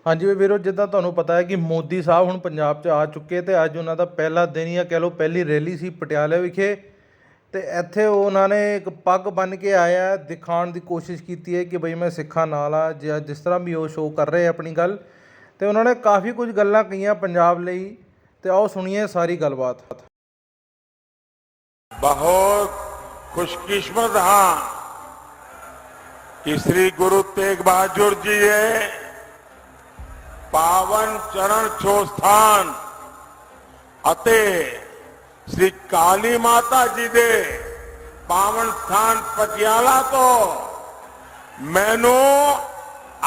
ਹਾਂਜੀ ਵੀਰੋ, ਜਿੱਦਾਂ ਤੁਹਾਨੂੰ ਪਤਾ ਹੈ ਕਿ ਮੋਦੀ ਸਾਹਿਬ ਹੁਣ ਪੰਜਾਬ 'ਚ ਆ ਚੁੱਕੇ ਤੇ ਅੱਜ ਉਹਨਾਂ ਦਾ ਪਹਿਲਾ ਦਿਨ ਜਾਂ ਕਹਿ ਲਓ ਪਹਿਲੀ ਰੈਲੀ ਸੀ ਪਟਿਆਲੇ ਵਿਖੇ। ਤੇ ਇੱਥੇ ਉਹਨਾਂ ਨੇ ਇੱਕ ਪੱਗ ਬੰਨ੍ਹ ਕੇ ਆਇਆ, ਦਿਖਾਉਣ ਦੀ ਕੋਸ਼ਿਸ਼ ਕੀਤੀ ਹੈ ਕਿ ਬਈ ਮੈਂ ਸਿੱਖਾਂ ਨਾਲ ਆ, ਜਿਸ ਤਰ੍ਹਾਂ ਵੀ ਉਹ ਸ਼ੋਅ ਕਰ ਰਹੇ ਆਪਣੀ ਗੱਲ। ਤੇ ਉਹਨਾਂ ਨੇ ਕਾਫੀ ਕੁਝ ਗੱਲਾਂ ਕਹੀਆਂ ਪੰਜਾਬ ਲਈ, ਤੇ ਆਓ ਸੁਣੀਏ ਸਾਰੀ ਗੱਲਬਾत। बहुत खुशकिस्मत हाँ कि श्री गुरु तेग बहादुर जी ये पावन चरण छो स्थान अते श्री काली माता जी दे पावन स्थान पटियाला तो मैनू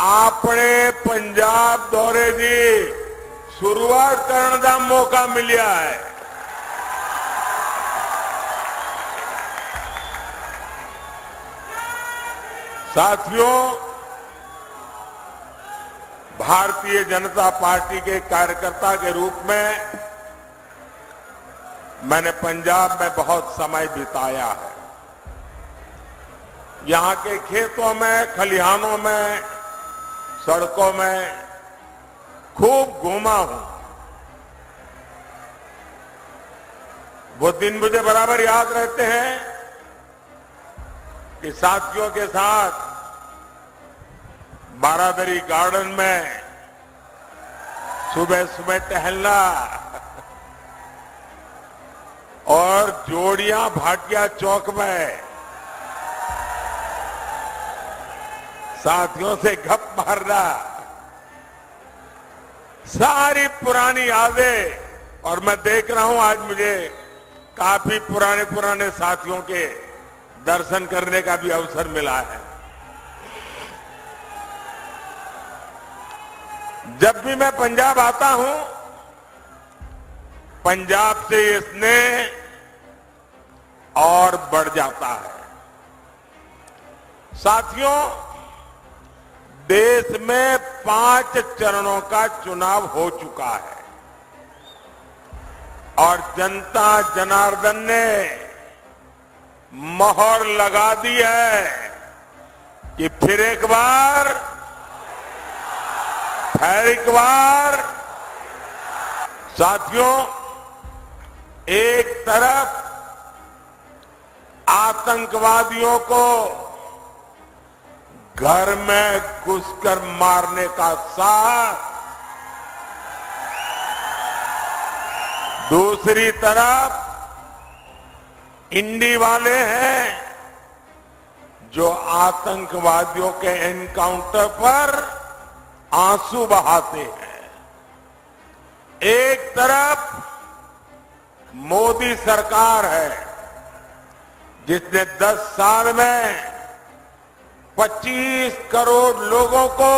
अपने पंजाब दौरे की शुरुआत करने का मौका मिलिया है। साथियों, भारतीय जनता पार्टी के कार्यकर्ता के रूप में मैंने पंजाब में बहुत समय बिताया है। यहां के खेतों में, खलिहानों में, सड़कों में खूब घूमा हूं। वो दिन मुझे बराबर याद रहते हैं कि साथियों के साथ बारादरी गार्डन में सुबह सुबह टहलना और जोड़ियां भाटिया चौक में साथियों से गप मारना, सारी पुरानी यादें। और मैं देख रहा हूं आज मुझे काफी पुराने साथियों के दर्शन करने का भी अवसर मिला है। जब भी मैं पंजाब आता हूं, पंजाब से ये स्नेह और बढ़ जाता है। साथियों, देश में 5 चरणों का चुनाव हो चुका है और जनता जनार्दन ने मोहर लगा दी है कि फिर एक बार साथियों, एक तरफ आतंकवादियों को घर में घुसकर मारने का साथ, दूसरी तरफ इंडी वाले हैं जो आतंकवादियों के एनकाउंटर पर आंसू बहाते हैं। एक तरफ मोदी सरकार है जिसने 10 साल में 25 करोड़ लोगों को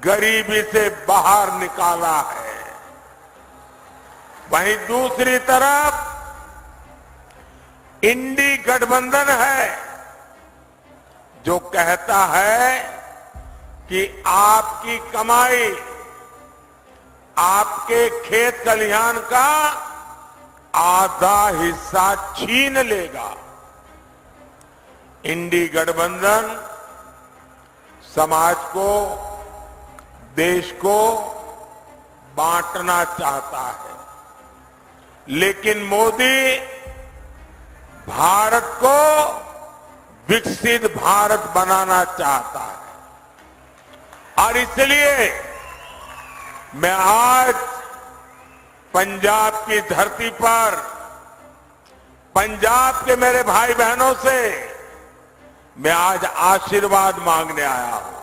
गरीबी से बाहर निकाला है। वहीं दूसरी तरफ इंडी गठबंधन है जो कहता है कि आपकी कमाई, आपके खेत खलिहान का आधा हिस्सा छीन लेगा। इंडी गठबंधन समाज को, देश को बांटना चाहता है, लेकिन मोदी भारत को विकसित भारत बनाना चाहता है। और इसलिए मैं आज पंजाब की धरती पर पंजाब के मेरे भाई बहनों से मैं आज आशीर्वाद मांगने आया हूं।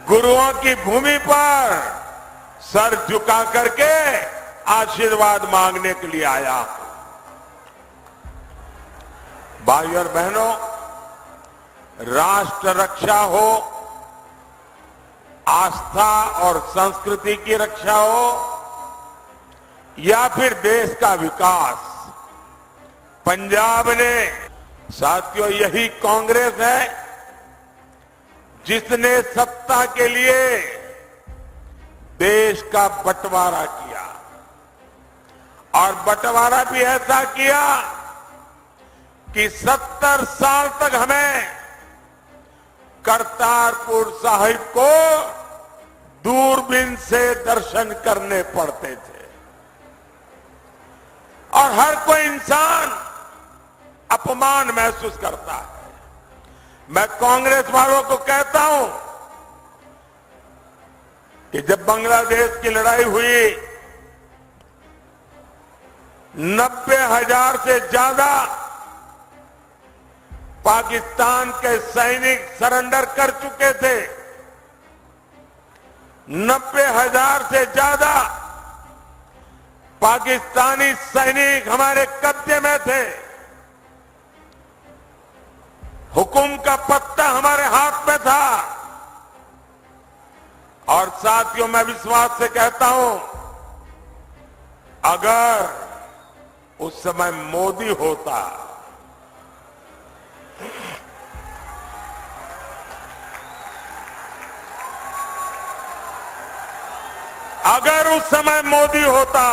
गुरुओं की भूमि पर सर झुका करके आशीर्वाद मांगने के लिए आया हूं। भाइयों और बहनों, राष्ट्र रक्षा हो, आस्था और संस्कृति की रक्षा हो या फिर देश का विकास, पंजाब ने, साथियों, यही कांग्रेस है जिसने सत्ता के लिए देश का बंटवारा किया और बंटवारा भी ऐसा किया कि 70 साल तक हमें करतारपुर साहिब को दूरबीन से दर्शन करने पड़ते थे और हर कोई इंसान अपमान महसूस करता है। मैं कांग्रेस वालों को कहता हूं कि जब बांग्लादेश की लड़ाई हुई 90,000 से ज्यादा पाकिस्तान के सैनिक सरेंडर कर चुके थे। 90,000 से ज्यादा पाकिस्तानी सैनिक हमारे कब्जे में थे। हुकुम का पत्ता हमारे हाथ में था। और साथियों, मैं विश्वास से कहता हूं, अगर उस समय मोदी होता, अगर उस समय मोदी होता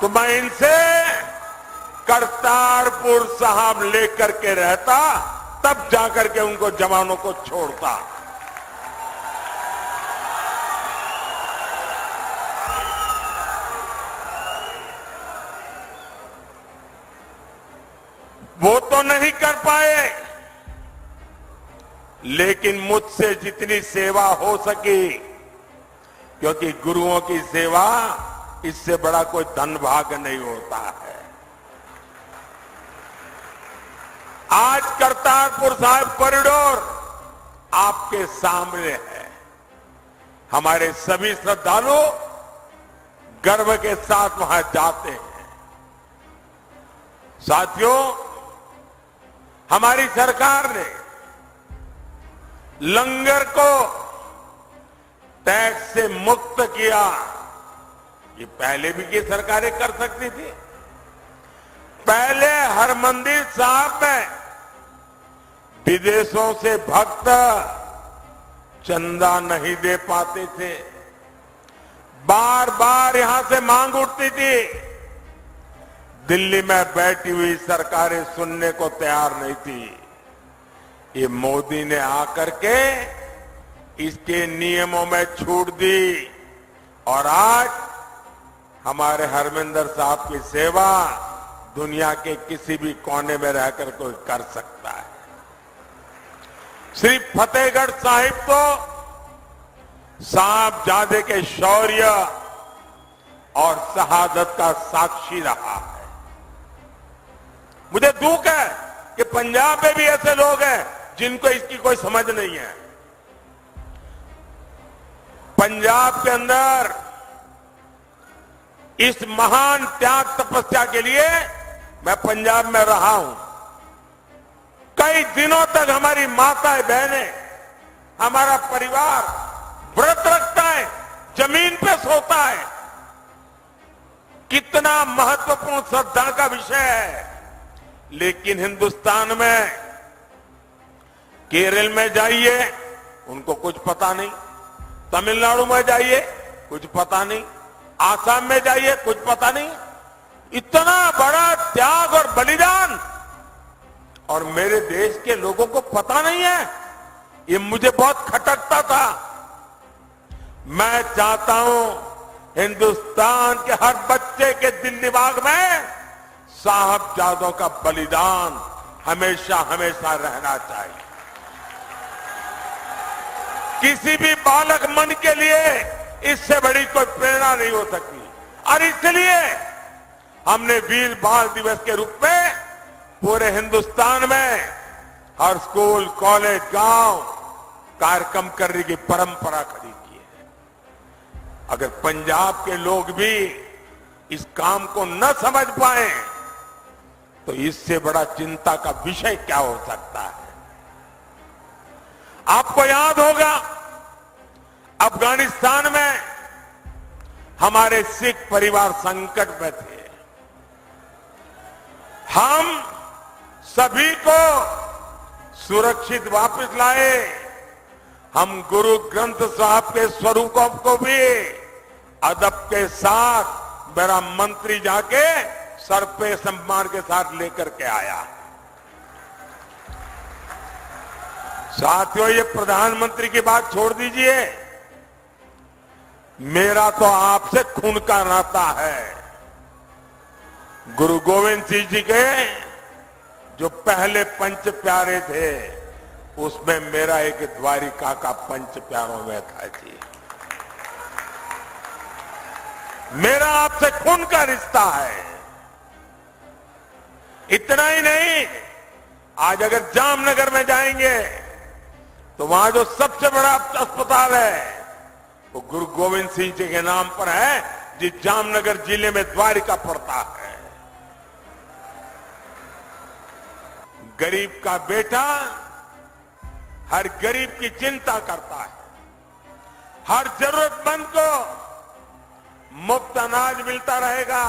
तो मैं इनसे करतारपुर साहब लेकर के रहता, तब जाकर के उनको जवानों को छोड़ता। वो तो नहीं कर पाए, लेकिन मुझसे जितनी सेवा हो सकी, क्योंकि गुरुओं की सेवा इससे बड़ा कोई धन भाग नहीं होता है। आज करतारपुर साहिब कॉरिडोर आपके सामने है। हमारे सभी श्रद्धालु गर्व के साथ वहां जाते हैं। साथियों, हमारी सरकार ने लंगर को टैक्स से मुक्त किया। ये पहले भी की सरकारें कर सकती थी। पहले हरमंदिर साहब में विदेशों से भक्त चंदा नहीं दे पाते थे। बार बार यहां से मांग उठती थी। दिल्ली में बैठी हुई सरकारें सुनने को तैयार नहीं थी। ये मोदी ने आकर के इसके नियमों में छूट दी और आज हमारे हरमिंदर साहब की सेवा दुनिया के किसी भी कोने में रहकर कोई कर सकता है। सिर्फ फतेहगढ़ साहिब तो साहबजादे के शौर्य और शहादत का साक्षी रहा है। मुझे दुख है कि पंजाब में भी ऐसे लोग हैं जिनको इसकी कोई समझ नहीं है। पंजाब के अंदर इस महान त्याग तपस्या के लिए मैं पंजाब में रहा हूं। कई दिनों तक हमारी माताएं बहनें, हमारा परिवार व्रत रखता है, जमीन पे सोता है। कितना महत्वपूर्ण श्रद्धा का विषय है। लेकिन हिंदुस्तान में केरल में जाइए, उनको कुछ पता नहीं। तमिलनाडु में जाइए, कुछ पता नहीं। आसाम में जाइए, कुछ पता नहीं। इतना बड़ा त्याग और बलिदान और मेरे देश के लोगों को पता नहीं है। ये मुझे बहुत खटकता था। मैं चाहता हूं हिंदुस्तान के हर बच्चे के दिल दिमाग में साहबजादों का बलिदान हमेशा हमेशा रहना चाहिए। किसी भी बालक मन के लिए इससे बड़ी कोई प्रेरणा नहीं हो सकती। और इसलिए हमने वीर बाल दिवस के रूप में पूरे हिंदुस्तान में हर स्कूल, कॉलेज, गांव कार्यक्रम करने की परंपरा खड़ी की है। अगर पंजाब के लोग भी इस काम को न समझ पाए तो इससे बड़ा चिंता का विषय क्या हो सकता है। आपको याद होगा अफगानिस्तान में हमारे सिख परिवार संकट में थे। हम सभी को सुरक्षित वापस लाए। हम गुरु ग्रंथ साहब के स्वरूपों को भी अदब के साथ मेरा मंत्री जाके सर पे सम्मान के साथ लेकर के आया। साथियों, ये प्रधानमंत्री की बात छोड़ दीजिए, मेरा तो आपसे खून का नाता है। गुरु गोविंद सिंह जी के जो पहले पंच प्यारे थे, उसमें मेरा एक द्वारिका का पंच प्यारों में था जी। मेरा आपसे खून का रिश्ता है। इतना ही नहीं, आज अगर जामनगर में जाएंगे तो वहां जो सबसे बड़ा अस्पताल है वो गुरु गोविंद सिंह जी के नाम पर है, जिस जामनगर जिले में द्वारिका पड़ता है। गरीब का बेटा हर गरीब की चिंता करता है। हर जरूरतमंद को मुफ्त अनाज मिलता रहेगा,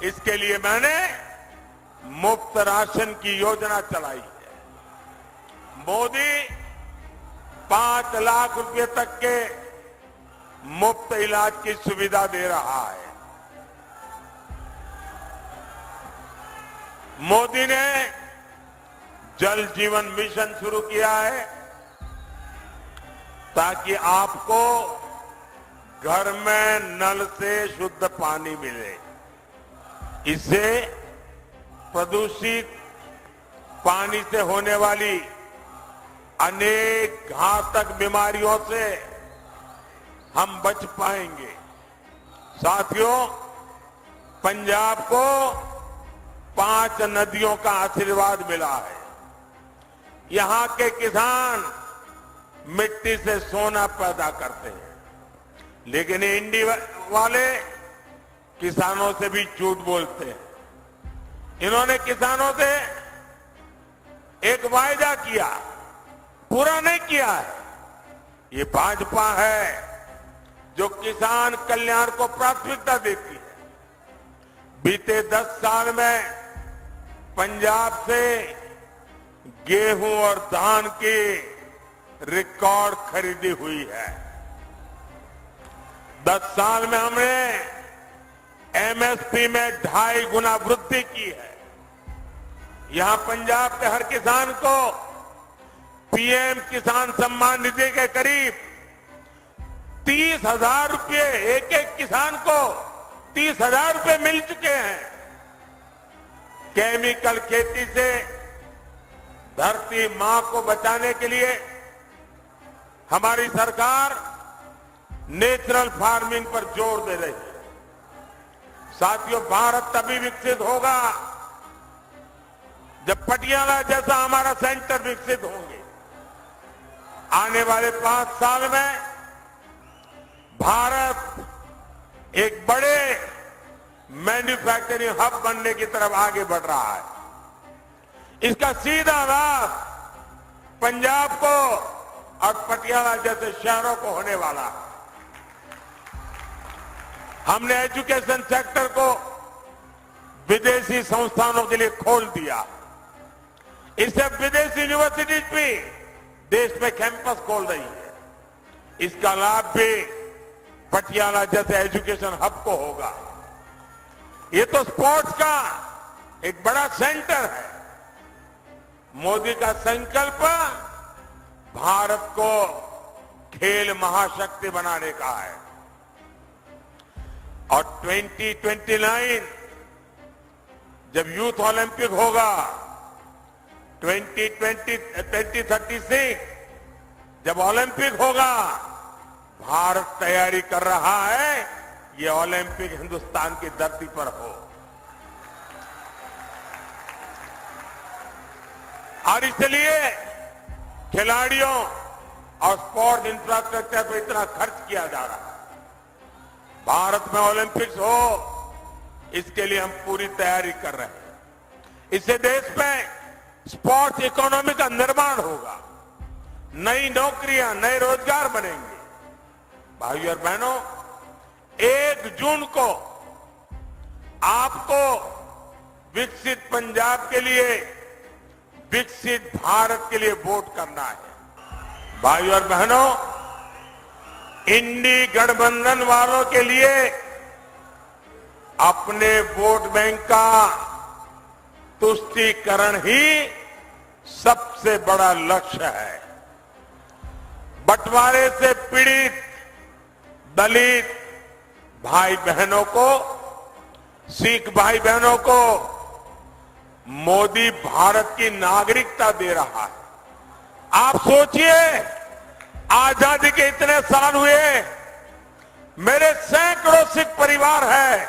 इसके लिए मैंने मुफ्त राशन की योजना चलाई है। मोदी 5 लाख रुपए तक के मुफ्त इलाज की सुविधा दे रहा है। मोदी ने जल जीवन मिशन शुरू किया है ताकि आपको घर में नल से शुद्ध पानी मिले। इससे प्रदूषित पानी से होने वाली अनेक घातक बीमारियों से हम बच पाएंगे। साथियों, पंजाब को 5 नदियों का आशीर्वाद मिला है। यहां के किसान मिट्टी से सोना पैदा करते हैं, लेकिन इंडिया वाले किसानों से भी झूठ बोलते हैं। इन्होंने किसानों से एक वायदा किया, पूरा नहीं किया है। ये भाजपा है जो किसान कल्याण को प्राथमिकता देती है। बीते 10 साल में पंजाब से गेहूं और धान की रिकॉर्ड खरीदी हुई है। 10 साल में हमने एमएसपी में 2.5 गुना वृद्धि की है। यहां पंजाब के हर किसान को पीएम किसान सम्मान निधि के करीब 30,000 रुपये, एक किसान को 30,000 रुपये मिल चुके हैं। केमिकल खेती से धरती मां को बचाने के लिए हमारी सरकार नेचुरल फार्मिंग पर जोर दे रही है। साथियों, भारत तभी विकसित होगा जब पटियाला जैसा हमारा सेंटर विकसित होंगे। आने वाले 5 साल में भारत एक बड़े मैन्युफैक्चरिंग हब बनने की तरफ आगे बढ़ रहा है। इसका सीधा लाभ पंजाब को और पटियाला जैसे शहरों को होने वाला है। हमने एजुकेशन सेक्टर को विदेशी संस्थानों के लिए खोल दिया। इससे विदेशी यूनिवर्सिटीज भी देश में कैंपस खोल रही है। इसका लाभ भी पटियाला जैसे एजुकेशन हब को होगा। ये तो स्पोर्ट्स का एक बड़ा सेंटर है। मोदी का संकल्प भारत को खेल महाशक्ति बनाने का है और 2029 जब यूथ ओलंपिक होगा, 2036 जब ओलंपिक होगा, भारत तैयारी कर रहा है ये ओलंपिक हिंदुस्तान की धरती पर हो। और इसलिए खिलाड़ियों और स्पोर्ट्स इंफ्रास्ट्रक्चर पर इतना खर्च किया जा रहा है। भारत में ओलंपिक्स हो, इसके लिए हम पूरी तैयारी कर रहे हैं। इससे देश में स्पोर्ट्स इकोनॉमी का निर्माण होगा, नई नौकरियां, नए रोजगार बनेंगे। भाइयों और बहनों, 1 जून को आपको विकसित पंजाब के लिए, विकसित भारत के लिए वोट करना है। भाइयों और बहनों, इंडी गठबंधन वालों के लिए अपने वोट बैंक का तुष्टीकरण ही सबसे बड़ा लक्ष्य है। बंटवारे से पीड़ित दलित भाई बहनों को, सिख भाई बहनों को मोदी भारत की नागरिकता दे रहा है। आप सोचिए, आजादी के इतने साल हुए, मेरे सैकड़ों सिख परिवार है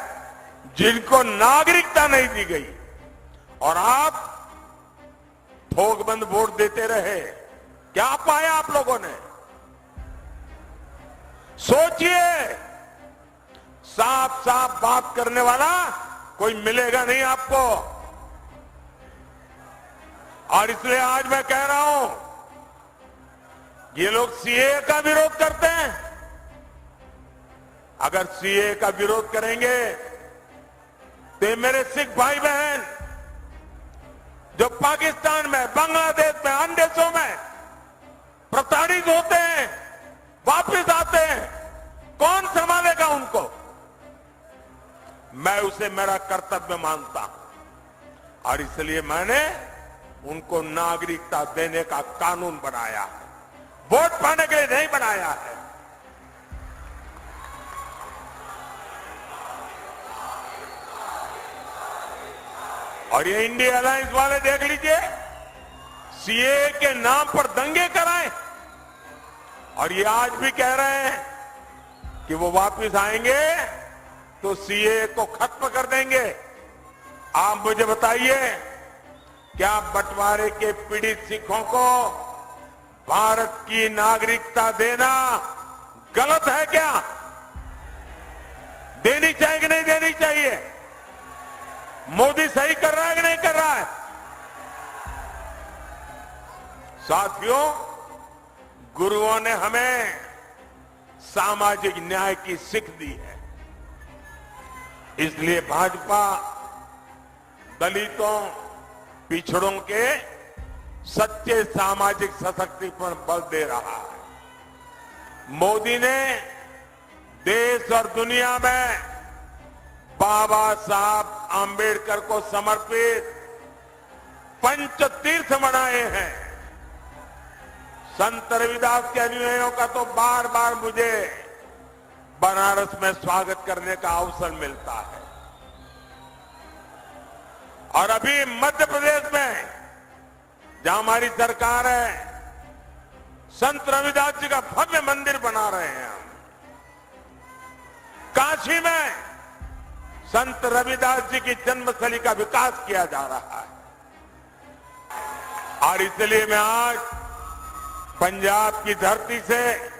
जिनको नागरिकता नहीं दी गई, और आप ठोकबंद वोट देते रहे। क्या पाया आप लोगों ने? सोचिए, साफ साफ बात करने वाला कोई मिलेगा नहीं आपको। और इसलिए आज मैं कह रहा हूं, ये लोग सीए का विरोध करते हैं। अगर सीए का विरोध करेंगे तो ये मेरे सिख भाई बहन जो पाकिस्तान में, बांग्लादेश में, अन्य देशों में प्रताड़ित होते हैं, वापस आते हैं, कौन संभालेगा उनको? मैं उसे मेरा कर्तव्य मानता हूं और इसलिए मैंने उनको नागरिकता देने का कानून बनाया है। वोट पाने के लिए नहीं बनाया है। और ये इंडिया अलायंस वाले देख लीजिए, सीए के नाम पर दंगे कराए, और ये आज भी कह रहे हैं कि वो वापस आएंगे तो सीए को खत्म कर देंगे। आप मुझे बताइए, क्या बंटवारे के पीड़ित सिखों को भारत की नागरिकता देना गलत है क्या? देनी चाहिए कि नहीं देनी चाहिए? मोदी सही कर रहा है कि नहीं कर रहा है? साथियों, गुरुओं ने हमें सामाजिक न्याय की सीख दी है। इसलिए भाजपा दलितों, पिछड़ों के सच्चे सामाजिक सशक्तिकरण पर बल दे रहा है। मोदी ने देश और दुनिया में बाबा साहब आंबेडकर को समर्पित पंचतीर्थ बनाए हैं। संत रविदास के अनुयायियों का तो बार बार मुझे बनारस में स्वागत करने का अवसर मिलता है। और अभी मध्य प्रदेश में जहां हमारी सरकार है, संत रविदास जी का भव्य मंदिर बना रहे हैं हम। काशी में संत रविदास जी की जन्मस्थली का विकास किया जा रहा है। और इसलिए मैं आज पंजाब की धरती से,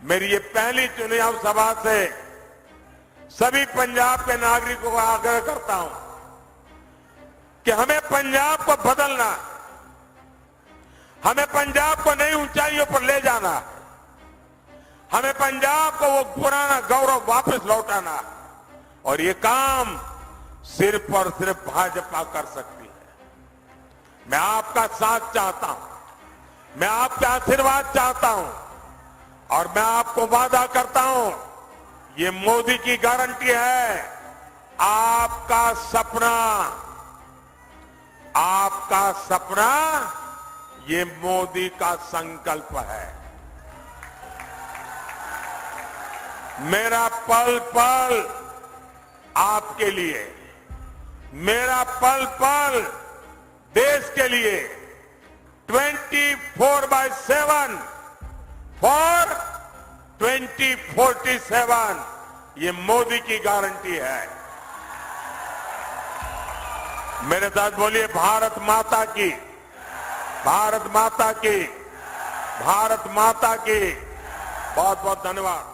मेरी ये पहली चुनाव सभा से सभी पंजाब के नागरिकों का आग्रह करता हूं कि हमें पंजाब को बदलना, हमें पंजाब को नई ऊंचाइयों पर ले जाना, हमें पंजाब को वो पुराना गौरव वापस लौटाना, और ये काम सिर्फ और सिर्फ भाजपा कर सकती है। मैं आपका साथ चाहता हूं, मैं आपका आशीर्वाद चाहता हूं, और मैं आपको वादा करता हूं, ये मोदी की गारंटी है, आपका सपना, आपका सपना ये मोदी का संकल्प है। मेरा पल पल आपके लिए, मेरा पल पल देश के लिए 24/7 फॉर 2047 ये मोदी की गारंटी है। मेरे साथ बोलिए, भारत माता की, भारत माता की, भारत माता की। बहुत बहुत धन्यवाद।